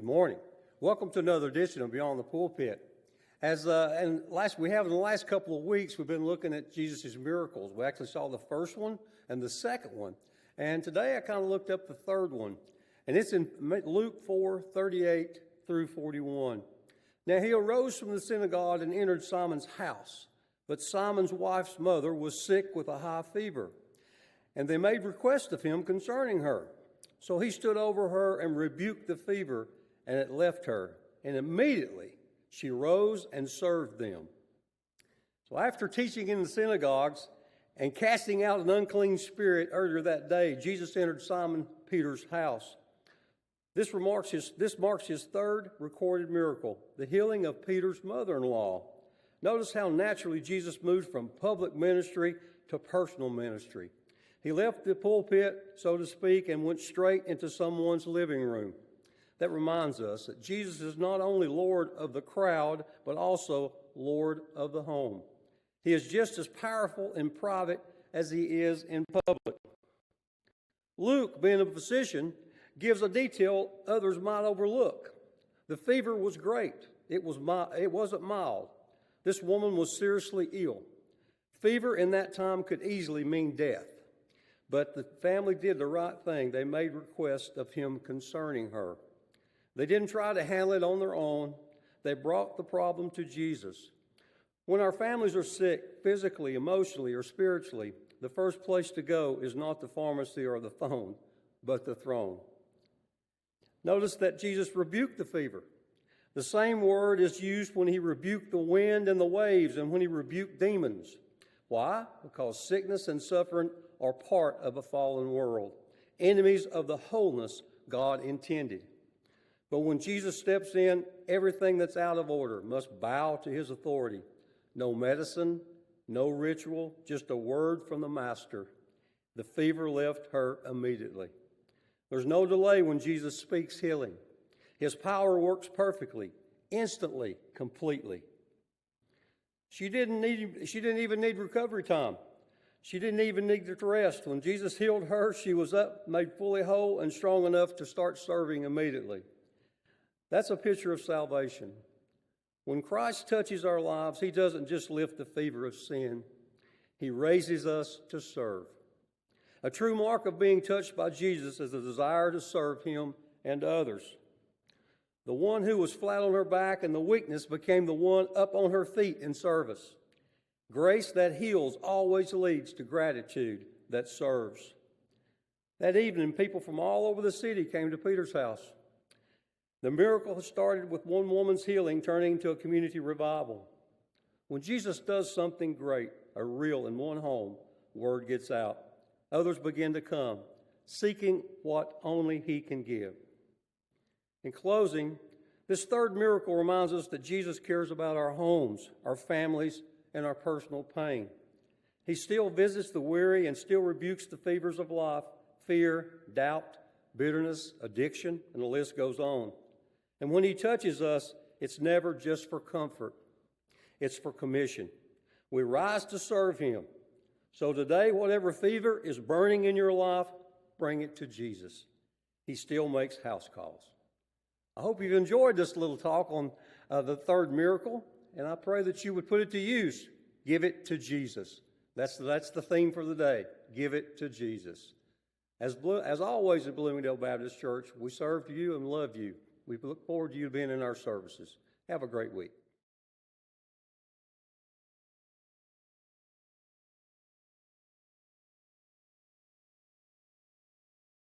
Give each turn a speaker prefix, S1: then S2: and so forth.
S1: morning. Welcome to another edition of Beyond the Pulpit. In the last couple of weeks, we've been looking at Jesus' miracles. We actually saw the first one and the second one. And today I kind of looked up the third one. And it's in Luke 4:38 through 41. Now he arose from the synagogue and entered Simon's house. But Simon's wife's mother was sick with a high fever. And they made request of him concerning her. So he stood over her and rebuked the fever, and it left her. And immediately she rose and served them. So after teaching in the synagogues and casting out an unclean spirit earlier that day, Jesus entered Simon Peter's house. This marks his third recorded miracle, the healing of Peter's mother-in-law. Notice how naturally Jesus moved from public ministry to personal ministry. He left the pulpit, so to speak, and went straight into someone's living room. That reminds us that Jesus is not only Lord of the crowd, but also Lord of the home. He is just as powerful in private as he is in public. Luke, being a physician, gives a detail others might overlook. The fever was great. It wasn't mild. This woman was seriously ill. Fever in that time could easily mean death. But the family did the right thing. They made request of him concerning her. They didn't try to handle it on their own. They brought the problem to Jesus. When our families are sick, physically, emotionally, or spiritually, the first place to go is not the pharmacy or the phone, but the throne. Notice that Jesus rebuked the fever. The same word is used when he rebuked the wind and the waves and when he rebuked demons. Why? Because sickness and suffering are part of a fallen world, enemies of the wholeness God intended. But when Jesus steps in, everything that's out of order must bow to his authority. No medicine, no ritual, just a word from the Master. The fever left her immediately. There's no delay when Jesus speaks healing. His power works perfectly, instantly, completely. She didn't even need recovery time. She didn't even need to rest. When Jesus healed her, she was up, made fully whole, and strong enough to start serving immediately. That's a picture of salvation. When Christ touches our lives, he doesn't just lift the fever of sin. He raises us to serve. A true mark of being touched by Jesus is a desire to serve him and others. The one who was flat on her back in the weakness became the one up on her feet in service. Grace that heals always leads to gratitude that serves. That evening, people from all over the city came to Peter's house. The miracle started with one woman's healing, turning into a community revival. When Jesus does something great or real in one home, word gets out. Others begin to come, seeking what only he can give. In closing, this third miracle reminds us that Jesus cares about our homes, our families, and our personal pain. He still visits the weary and still rebukes the fevers of life, fear, doubt, bitterness, addiction, and the list goes on. And when he touches us, it's never just for comfort. It's for commission. We rise to serve him. So today, whatever fever is burning in your life, bring it to Jesus. He still makes house calls. I hope you've enjoyed this little talk on the third miracle, and I pray that you would put it to use. Give it to Jesus. That's the theme for the day. Give it to Jesus. As always at Bloomingdale Baptist Church, we serve you and love you. We look forward to you being in our services. Have a great week.